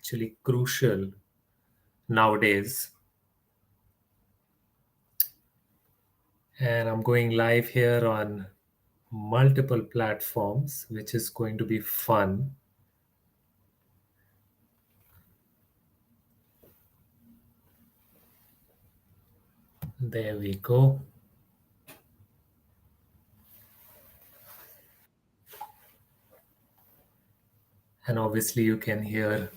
actually crucial nowadays. And I'm going live here on multiple platforms, which is going to be fun. There we go. And obviously, you can hear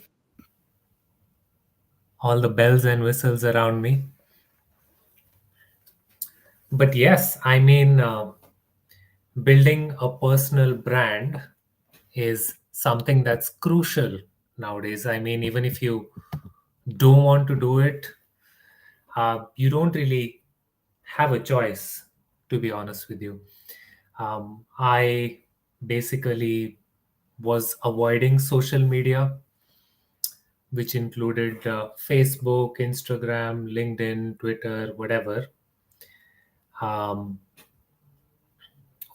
all the bells and whistles around me. But yes, I mean, building a personal brand is something that's crucial nowadays. I mean, even if you don't want to do it, you don't really have a choice, to be honest with you. I basically was avoiding social media, which included Facebook, Instagram, LinkedIn, Twitter, whatever, um,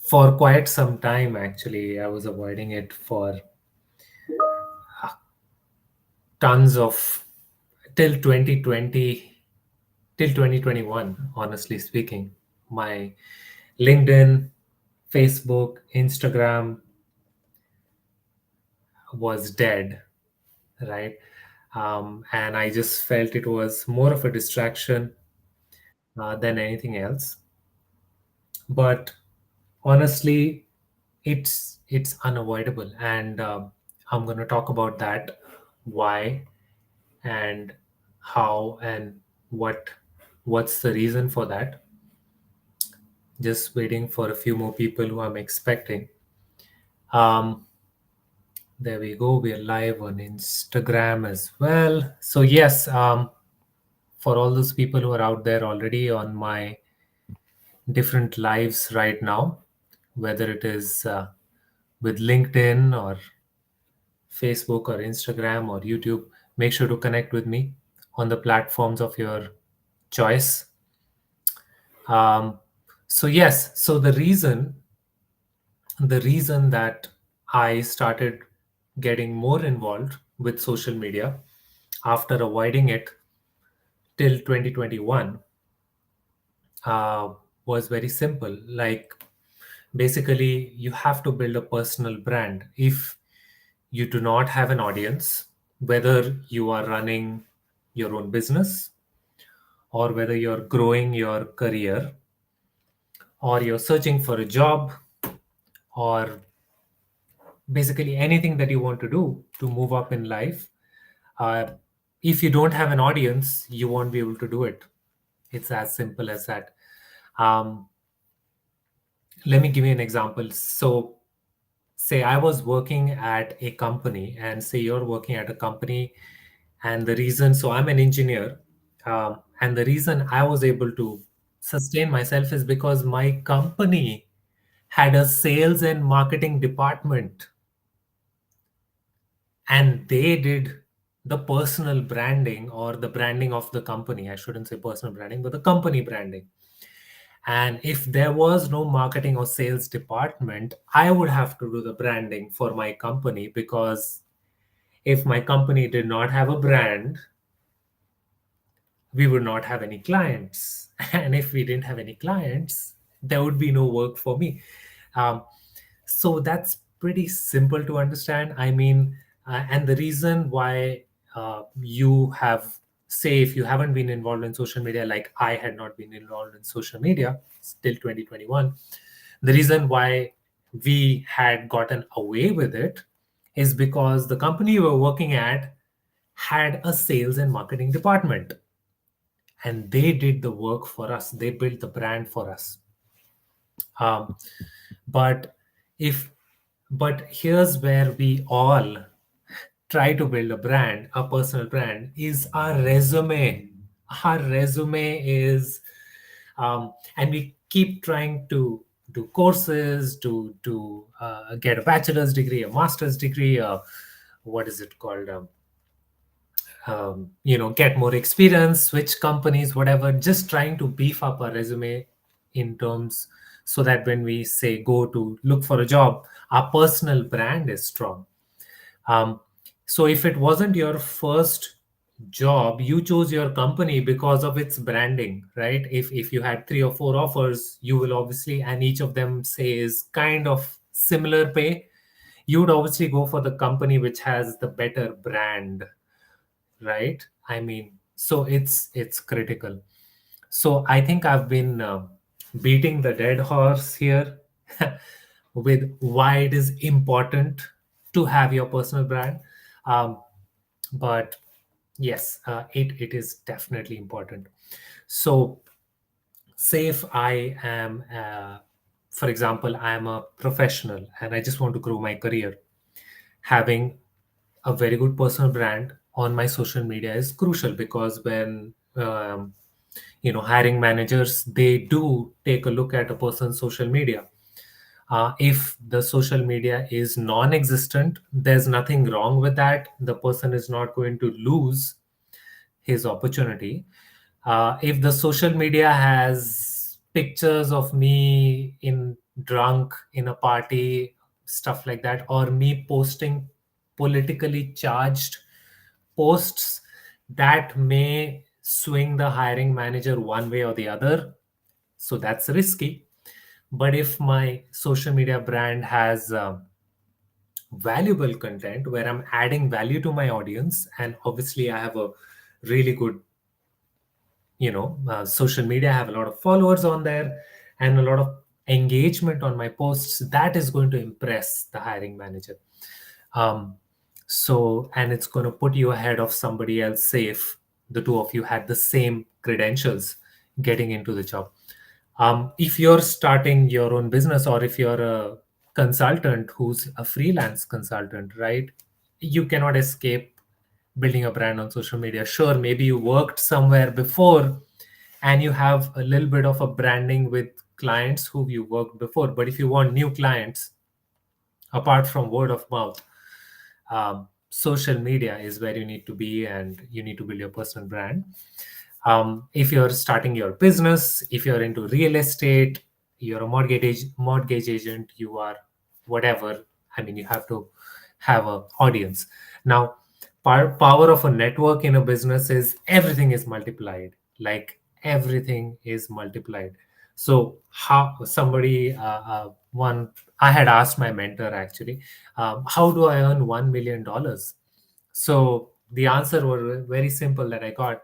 for quite some time. Actually, I was avoiding it for tons of till 2020, till 2021, honestly speaking. My LinkedIn, Facebook, Instagram was dead, right? And I just felt it was more of a distraction than anything else. But honestly, it's unavoidable, and I'm going to talk about that, why and how and what's the reason for that. Just waiting for a few more people who I'm expecting. Um, there we go. We're live on Instagram as well. So yes, for all those people who are out there already on my different lives right now, whether it is with LinkedIn or Facebook or Instagram or YouTube, make sure to connect with me on the platforms of your choice. Um, so yes, so the reason that I started getting more involved with social media after avoiding it till 2021 uh, was very simple. Like, basically, you have to build a personal brand. If you do not have an audience, whether you are running your own business or whether you're growing your career or you're searching for a job or basically anything that you want to do to move up in life, uh, if you don't have an audience, you won't be able to do it. It's as simple as that. Um, Let me give you an example. So, say I was working at a company, and say you're working at a company, and the reason, so I'm an engineer, and the reason I was able to sustain myself is because my company had a sales and marketing department, and they did the personal branding or the branding of the company. I shouldn't say personal branding, but the company branding. And if there was no marketing or sales department, I would have to do the branding for my company, because if my company did not have a brand, we would not have any clients. And if we didn't have any clients, there would be no work for me. Um, so that's pretty simple to understand. I mean, and the reason why you have, say, if you haven't been involved in social media, like I had not been involved in social media till 2021, the reason why we had gotten away with it is because the company we were working at had a sales and marketing department, and they did the work for us. They built the brand for us. um, but if but here's where we all try to build a brand, a personal brand, is our resume. Our resume is, and we keep trying to do courses to get a bachelor's degree, a master's degree, what is it called, get more experience, switch companies, whatever, just trying to beef up our resume in terms, so that when we say go to look for a job, our personal brand is strong. um, So if it wasn't your first job, you chose your company because of its branding, right? If you had three or four offers, you will obviously, and each of them says kind of similar pay, you would obviously go for the company which has the better brand, right? I mean, so it's critical. So I think I've been beating the dead horse here with why it is important to have your personal brand. Um, but yes, it is definitely important. So, say if I am, for example, I am a professional and I just want to grow my career, having a very good personal brand on my social media is crucial because when hiring managers, they do take a look at a person's social media. If the social media is non-existent, there's nothing wrong with that. The person is not going to lose his opportunity. If the social media has pictures of me in drunk in a party, stuff like that, or me posting politically charged posts, that may swing the hiring manager one way or the other. So that's risky. But if my social media brand has valuable content where I'm adding value to my audience, and obviously I have a really good social media, I have a lot of followers on there and a lot of engagement on my posts, that is going to impress the hiring manager. um, and it's going to put you ahead of somebody else, say if the two of you had the same credentials getting into the job. If you're starting your own business, or if you're a consultant who's a freelance consultant, right, you cannot escape building a brand on social media. Sure, maybe you worked somewhere before and you have a little bit of a branding with clients who you worked before, but if you want new clients apart from word of mouth, social media is where you need to be, and you need to build your personal brand. If you're starting your business, if you're into real estate, you're a mortgage agent, you are whatever. I mean, you have to have a audience. Now, power of a network in a business is everything is multiplied. Like everything is multiplied. So how somebody one I had asked my mentor actually, how do I earn $1 million? So the answer was very simple that I got.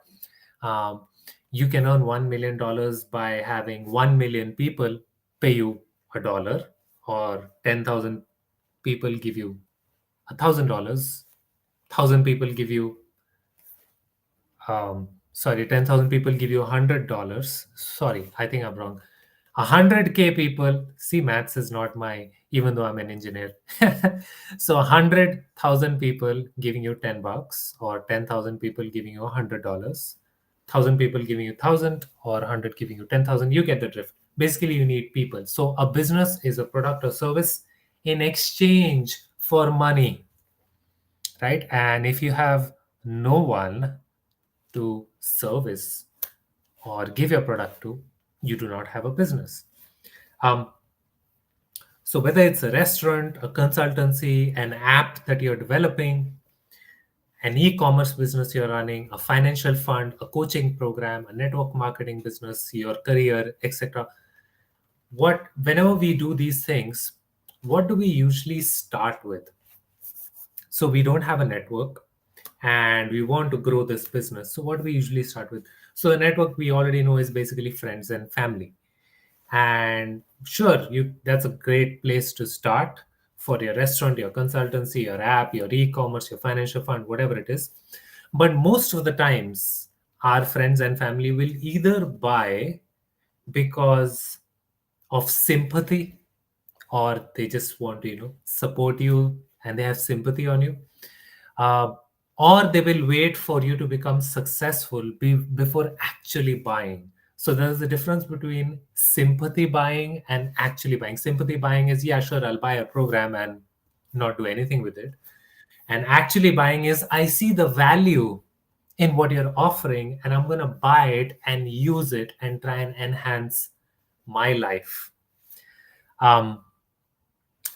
um, you can earn $1 million by having 1 million people pay you $1, or 10,000 people give you $1,000, 1,000 people give you sorry, 10,000 people give you $100. Sorry, I think I'm wrong. 100K people, see, maths is not my, even though I'm an engineer. So 100,000 people giving you $10, or 10,000 people giving you $100, 1,000 people giving you 1,000, or 100 giving you 10,000. You get the drift. Basically, you need people. So a business is a product or service in exchange for money, right? And if you have no one to service or give your product to, you do not have a business. Um, so whether it's a restaurant, a consultancy, an app that you're developing, an e-commerce business you're running, a financial fund, a coaching program, a network marketing business, your career, etc. Whenever we do these things, what do we usually start with? So we don't have a network and we want to grow this business. So what do we usually start with? So a network we already know is basically friends and family. And sure, you that's a great place to start for your restaurant, your consultancy, your app, your e-commerce, your financial fund, whatever it is. But most of the times, our friends and family will either buy because of sympathy, or they just want to support you and they have sympathy on you, uh, or they will wait for you to become successful before actually buying. So there's a difference between sympathy buying and actually buying. Sympathy buying is, yeah, sure, I'll buy a program and not do anything with it. And actually buying is, I see the value in what you're offering and I'm going to buy it and use it and try and enhance my life. Um,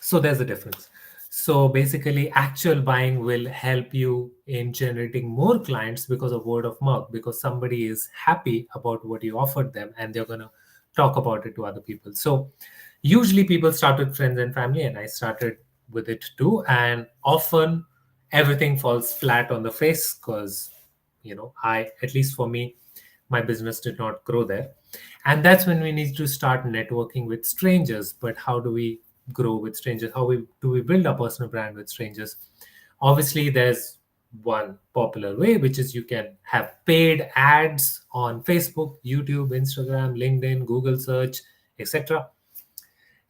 so there's a difference. So basically, actual buying will help you in generating more clients because of word of mouth, because somebody is happy about what you offered them and they're going to talk about it to other people. So usually people start with friends and family, and I started with it too. And often everything falls flat on the face because, at least for me, my business did not grow there. And that's when we need to start networking with strangers. But how do we grow with strangers? Do we build a personal brand with strangers? Obviously, there's one popular way, which is you can have paid ads on Facebook, YouTube, Instagram, LinkedIn, Google search, etc.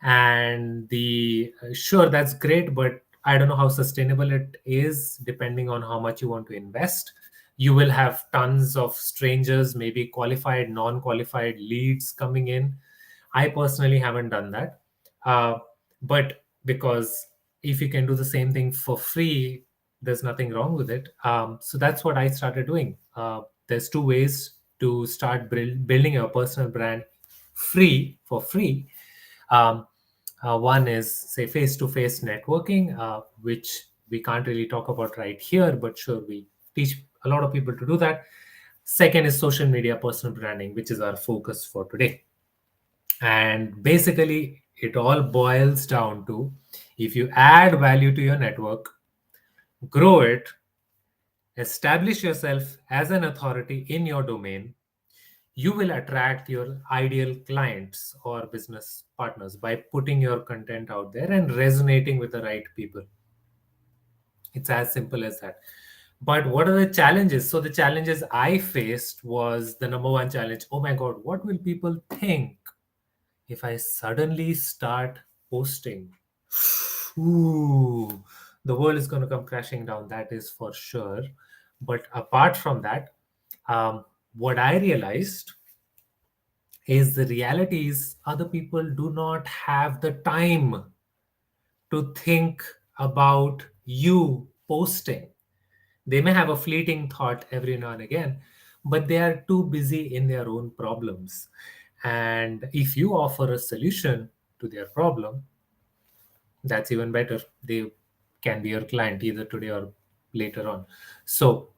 And the sure, that's great, but I don't know how sustainable it is depending on how much you want to invest. You will have tons of strangers, maybe qualified, non-qualified leads coming in. I personally haven't done that. uh, but because if you can do the same thing for free, there's nothing wrong with it. So that's what I started doing. There's two ways to start building a personal brand for free. um, One is, say, face to face networking, which we can't really talk about right here, but sure, we teach a lot of people to do that. Second is social media personal branding, which is our focus for today. And basically, it all boils down to, if you add value to your network, grow it, establish yourself as an authority in your domain, you will attract your ideal clients or business partners by putting your content out there and resonating with the right people. It's as simple as that. But what are the challenges? So the challenges I faced was, the number one challenge: oh my god, what will people think if I suddenly start posting? Ooh, the world is going to come crashing down, that is for sure. But apart from that, what I realized is, the reality is, other people do not have the time to think about you posting. They may have a fleeting thought every now and again, but they are too busy in their own problems. And if you offer a solution to their problem, that's even better. They can be your client either today or later on. So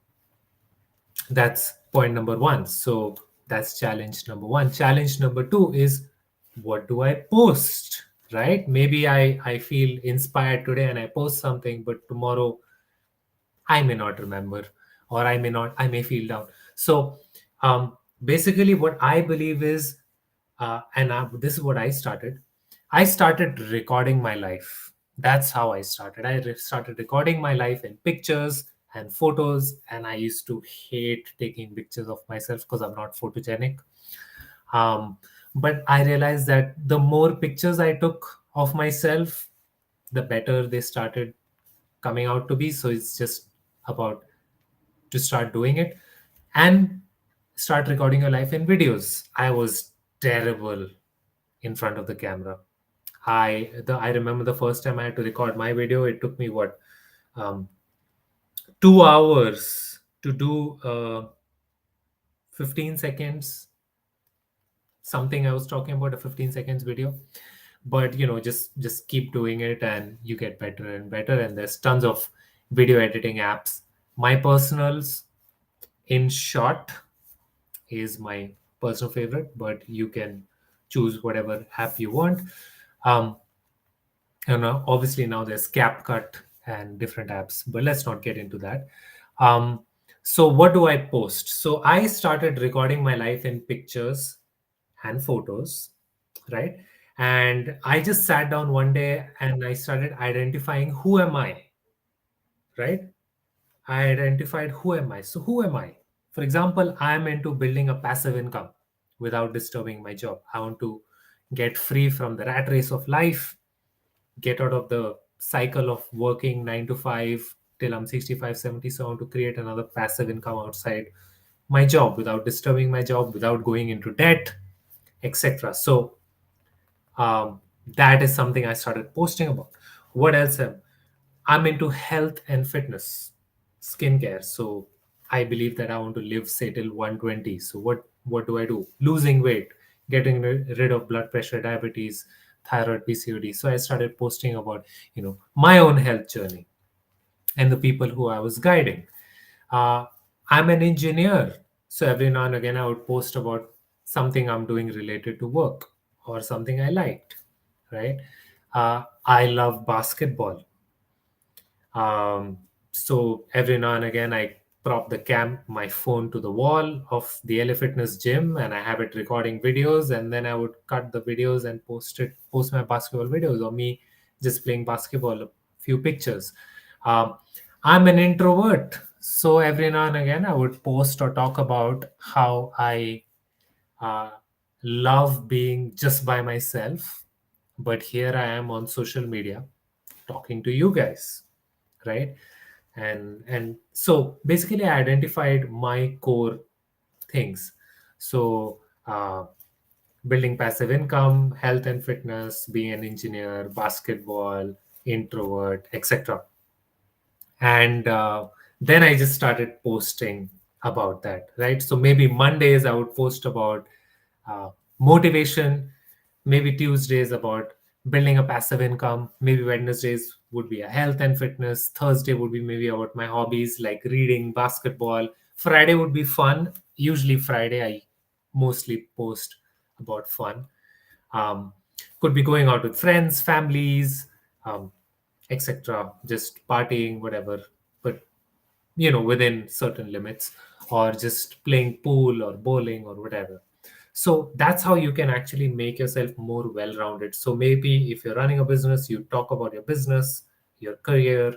that's point number one. So that's challenge number one. Challenge number two is, what do I post? Right? Maybe I feel inspired today and I post something, but tomorrow I may not remember, or I may feel down. So basically, what I believe is, this is what I started. I started recording my life. That's how I started. Started recording my life in pictures and photos, and I used to hate taking pictures of myself because I'm not photogenic. Um, but I realized that the more pictures I took of myself, the better they started coming out to be. So it's just about to start doing it and start recording your life in videos. I was terrible in front of the camera. I remember the first time I had to record my video. It took me what, um, 2 hours to do 15 seconds, something I was talking about, a 15 seconds video. But just keep doing it and you get better and better. And there's tons of video editing apps. My personals, InShot, is my personal favorite, but you can choose whatever app you want. Um, and obviously now there's CapCut and different apps, but let's not get into that. Um, so what do I post? So I started recording my life in pictures and photos, right? And I just sat down one day and I started identifying, who am I, right? I identified, who am I? So who am I? For example, I'm into building a passive income without disturbing my job. I want to get free from the rat race of life, get out of the cycle of working 9 to 5 till I'm 65, 70. So I want to create another passive income outside my job without disturbing my job, without going into debt, etc. So that is something I started posting about. What else? I'm into health and fitness, skincare. So I believe that I want to live, say, till 120. So what do I do? Losing weight, getting rid of blood pressure, diabetes, thyroid, PCOD. So I started posting about, my own health journey and the people who I was guiding. Uh, I'm an engineer, so every now and again I would post about something I'm doing related to work or something I liked, right? I love basketball. Um, so every now and again, I prop my phone to the wall of the LA Fitness gym, and I have it recording videos, and then I would cut the videos and post my basketball videos or me just playing basketball, a few pictures. Um, I'm an introvert, so every now and again, I would post or talk about how I uh, love being just by myself. But here I am on social media talking to you guys, right? And so basically I identified my core things. So building passive income, health and fitness, being an engineer, basketball, introvert, etc. And then I just started posting about that, right? So maybe Mondays I would post about motivation, maybe Tuesdays about building a passive income, maybe Wednesdays would be a health and fitness, Thursday would be maybe about my hobbies like reading, basketball, Friday would be fun. Usually Friday I mostly post about fun. um, could be going out with friends, families, um, etc., just partying, whatever, but within certain limits, or just playing pool or bowling or whatever. So that's how you can actually make yourself more well rounded. So maybe if you're running a business, you talk about your business, your career,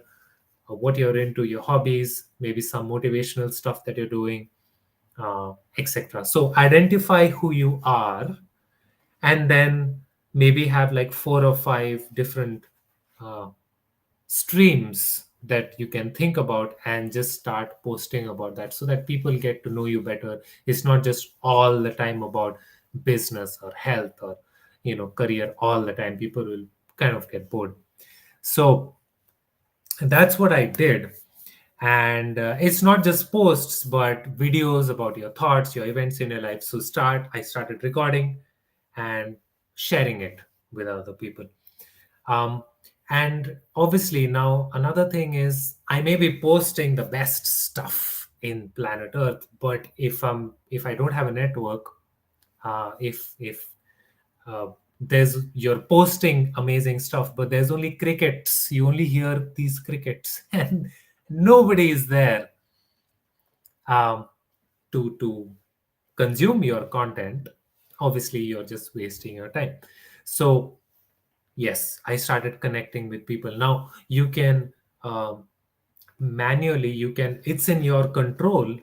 or what you're into, your hobbies, maybe some motivational stuff that you're doing, etc. So identify who you are, and then maybe have like 4 or 5 different uh, streams that you can think about, and just start posting about that so that people get to know you better. It's not just all the time about business or health or career all the time. People will kind of get bored. So that's what I did. And it's not just posts but videos about your thoughts, your events in your life. So I started recording and sharing it with other people. um, and obviously now another thing is I may be posting the best stuff in planet Earth, but if I don't have a network, if there's you're posting amazing stuff but there's only crickets, you only hear these crickets and nobody is there um, to consume your content, obviously you're just wasting your time. So yes, I started connecting with people. Now you can manually, it's in your control.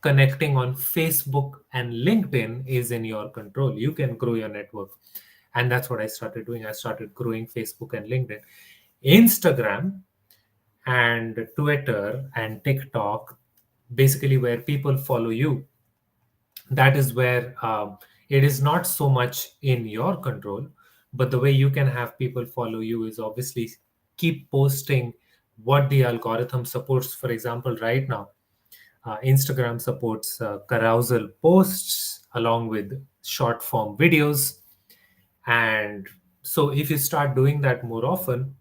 Connecting on Facebook and LinkedIn is in your control. You can grow your network. And that's what I started doing. I started growing Facebook and LinkedIn. Instagram and Twitter and TikTok, basically where people follow you, that is where it is not so much in your control. But the way you can have people follow you is obviously keep posting what the algorithm supports. For example, right now Instagram supports carousel posts along with short form videos. And so if you start doing that more often,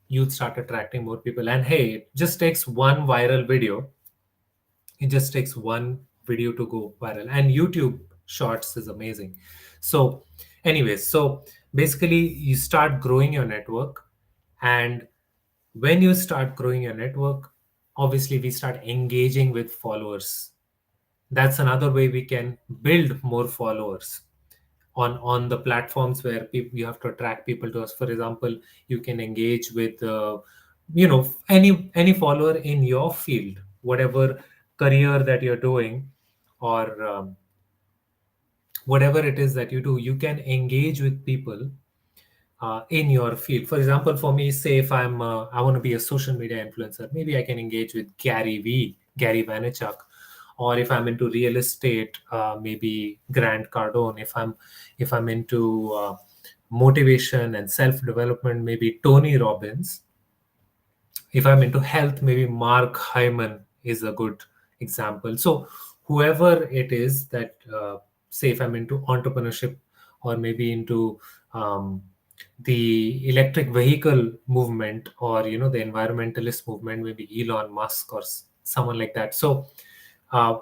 you'll start attracting more people. And hey, it just takes one viral video. It just takes one video to go viral. And YouTube shorts is amazing. So anyways, so basically you start growing your network. And when you start growing your network, obviously we start engaging with followers. That's another way we can build more followers on the platforms where people, you have to attract people to us. For example, you can engage with any follower in your field, whatever career that you're doing, or whatever it is that you do, you can engage with people in your field. For example, for me, say if I want to be a social media influencer, maybe I can engage with Gary Vaynerchuk. Or if I'm into real estate, maybe Grant Cardone. If I'm into motivation and self development, maybe Tony Robbins. If I'm into health, maybe Mark Hyman is a good example. So whoever it is that, say if I'm into entrepreneurship, or maybe into um, the electric vehicle movement, or the environmentalist movement, maybe Elon Musk or someone like that. So uh,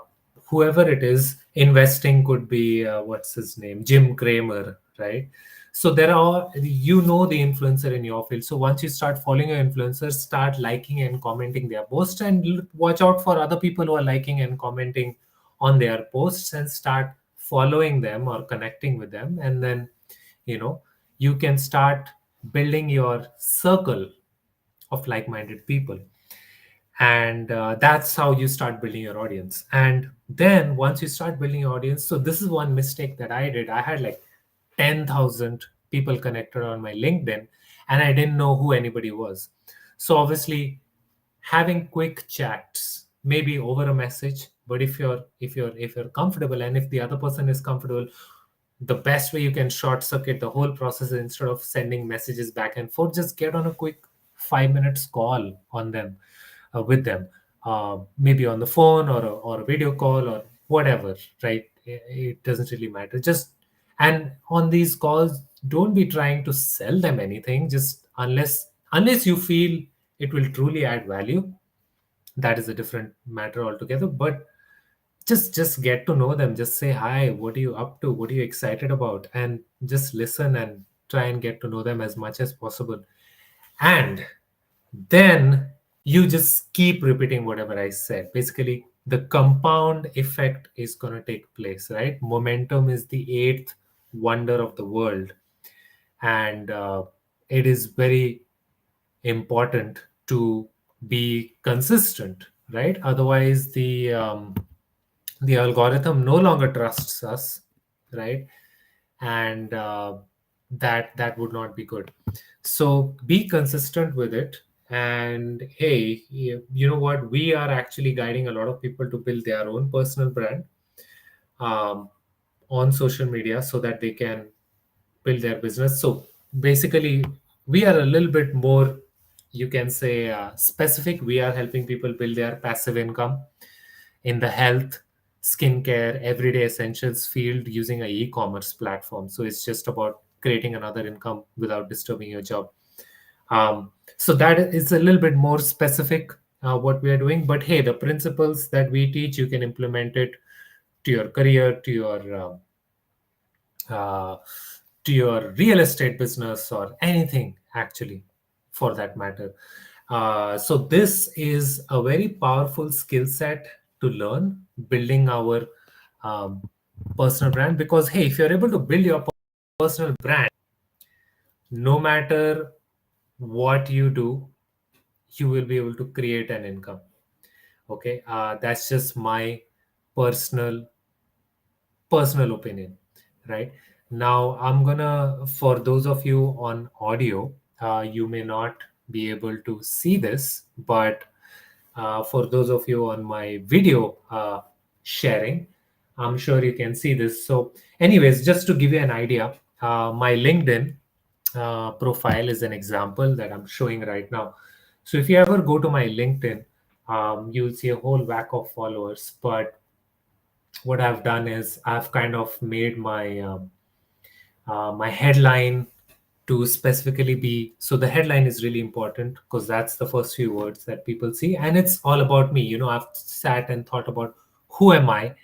whoever it is, investing could be what's his name, Jim Cramer, right? So there are, the influencer in your field. So once you start following your influencers, start liking and commenting their posts, and watch out for other people who are liking and commenting on their posts, and start following them or connecting with them. And then you know you can start building your circle of like-minded people, and that's how you start building your audience. And then once you start building your audience, so this is one mistake that I did. I had like 10,000 people connected on my LinkedIn, and I didn't know who anybody was. So obviously, having quick chats, maybe over a message, but if you're comfortable, and if the other person is comfortable, the best way you can short circuit the whole process is, instead of sending messages back and forth, just get on a quick 5 minutes call on them, with them, maybe on the phone, or a video call, or whatever, right? It doesn't really matter. Just, and on these calls, don't be trying to sell them anything, just unless you feel it will truly add value. That is a different matter altogether. But just get to know them, just say hi, what are you up to, what are you excited about, and just listen and try and get to know them as much as possible. And then you just keep repeating whatever I said. Basically, the compound effect is going to take place, right? Momentum is the eighth wonder of the world. And it is very important to be consistent, right? Otherwise, the algorithm no longer trusts us, right? And that would not be good. So be consistent with it. And hey, you know what, we are actually guiding a lot of people to build their own personal brand, um, on social media, so that they can build their business. So basically, we are a little bit more, you can say, specific. We are helping people build their passive income in the health, skincare, everyday essentials field using a e-commerce platform. So it's just about creating another income without disturbing your job. So that is a little bit more specific, what we are doing. But hey, the principles that we teach, you can implement it to your career, uh, to your real estate business, or anything actually, for that matter. So this is a very powerful skill set to learn, building our um, personal brand. Because hey, if you're able to build your personal brand, no matter what you do, you will be able to create an income. Okay, that's just my personal personal opinion, right? Now I'm gonna, for those of you on audio, you may not be able to see this, but for those of you on my video sharing, I'm sure you can see this. So anyways, just to give you an idea, my LinkedIn profile is an example that I'm showing right now. So if you ever go to my LinkedIn, you'll see a whole whack of followers. But what I've done is I've kind of made my headline to specifically be, so the headline is really important, because that's the first few words that people see, and it's all about me. I've sat and thought about who am I,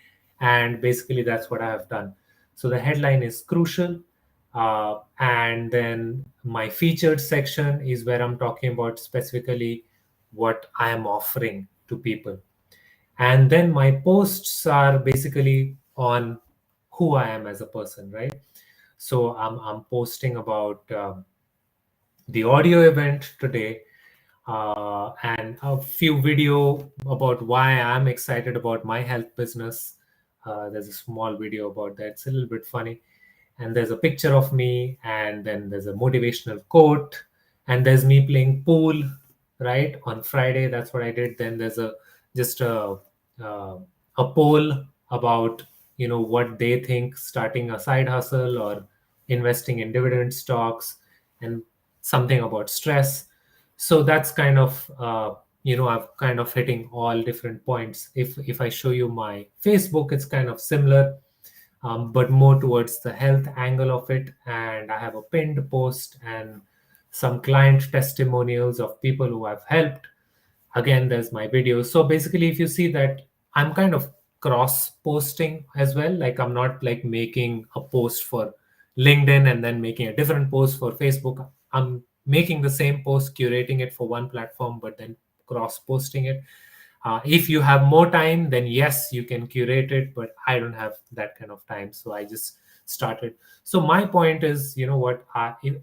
and basically that's what I have done. So the headline is crucial, and then my featured section is where I'm talking about specifically what I am offering to people. And then my posts are basically on who I am as a person, right? So I'm posting about the audio event today, and a few video about why I'm excited about my health business. There's a small video about that. It's a little bit funny. And there's a picture of me, and then there's a motivational quote, and there's me playing pool, right, on Friday. That's what I did. Then there's a just uh, a poll about what they think starting a side hustle or investing in dividend stocks, and something about stress. So that's kind of I've kind of hitting all different points. If I show you my Facebook, it's kind of similar. but more towards the health angle of it. And I have a pinned post and some client testimonials of people who I've helped. Again, there's my videos. So basically, if you see that I'm kind of cross posting as well, like I'm not like making a post for LinkedIn and then making a different post for Facebook. I'm making the same post, curating it for one platform, but then cross posting it. If you have more time, then yes, you can curate it, but I don't have that kind of time. So I just started. So my point is, you know what?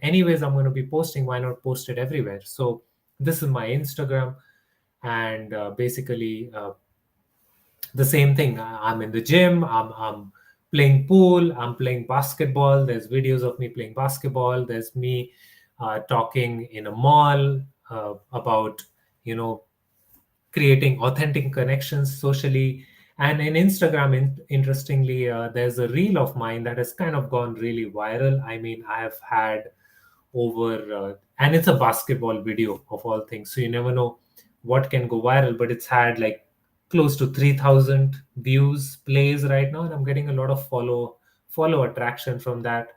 Anyways, I'm going to be posting. Why not post it everywhere? So this is my Instagram, and basically the same thing. I'm in the gym. I'm playing pool. I'm playing basketball. There's videos of me playing basketball. There's me talking in a mall about, you know, creating authentic connections socially. And in Instagram, interestingly, there's a reel of mine that has kind of gone really viral. I mean, I have had over, and it's a basketball video of all things. So you never know what can go viral, but it's had like close to 3,000 views, plays right now. And I'm getting a lot of follow attraction from that.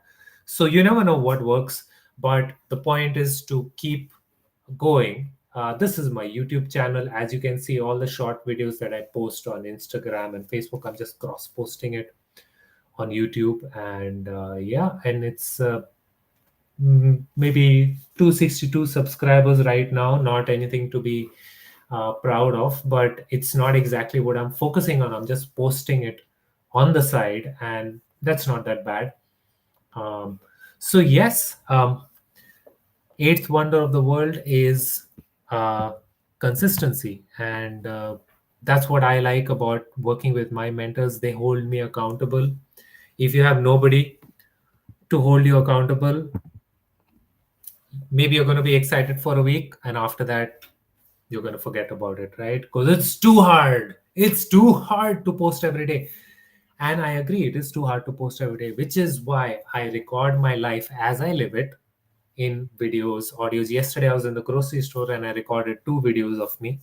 So you never know what works. But the point is to keep going. This is my YouTube channel. As you can see, all the short videos that I post on Instagram and Facebook, I'm just cross posting it on YouTube. And yeah, and it's maybe 262 subscribers right now. Not anything to be proud of, but it's not exactly what I'm focusing on. I'm just posting it on the side, and that's not that bad. Um, so, yes, eighth wonder of the world is uh, consistency. And that's what I like about working with my mentors. They hold me accountable. If you have nobody to hold you accountable, maybe you're going to be excited for a week, and after that you're going to forget about it, right? Because it's too hard to post every day. And I agree, it is too hard to post every day, which is why I record my life as I live it in videos, audios. Yesterday I was in the grocery store and I recorded 2 videos of me.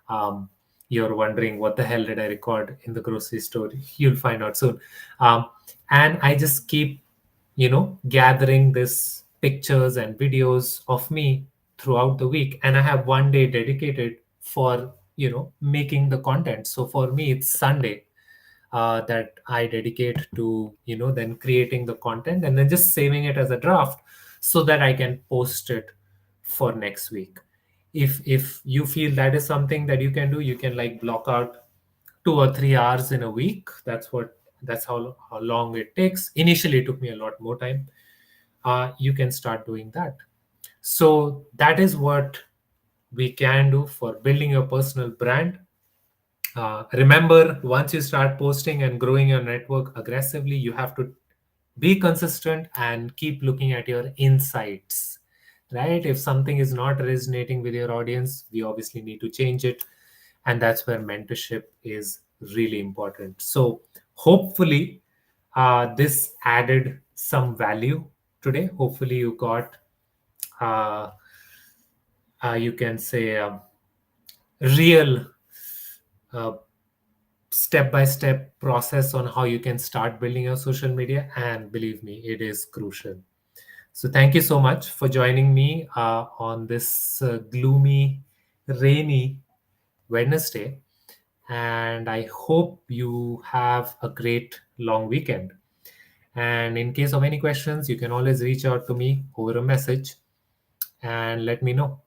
um, you're wondering what the hell did I record in the grocery store? You'll find out soon. And I just keep, gathering this pictures and videos of me throughout the week, and I have one day dedicated for making the content. So for me, it's Sunday that I dedicate to then creating the content and then just saving it as a draft so that I can post it for next week. If you feel that is something that you can do, you can like block out 2 or 3 hours in a week. That's how long it takes. Initially it took me a lot more time. You can start doing that. So that is what we can do for building your personal brand. Remember, once you start posting and growing your network aggressively, you have to be consistent and keep looking at your insights, right? If something is not resonating with your audience, we obviously need to change it. And that's where mentorship is really important. So, hopefully, this added some value today. Hopefully, you got, uh, you can say, real uh, step by step process on how you can start building your social media. And believe me, it is crucial. So, thank you so much for joining me on this gloomy, rainy Wednesday. And I hope you have a great long weekend. And in case of any questions, you can always reach out to me over a message and let me know.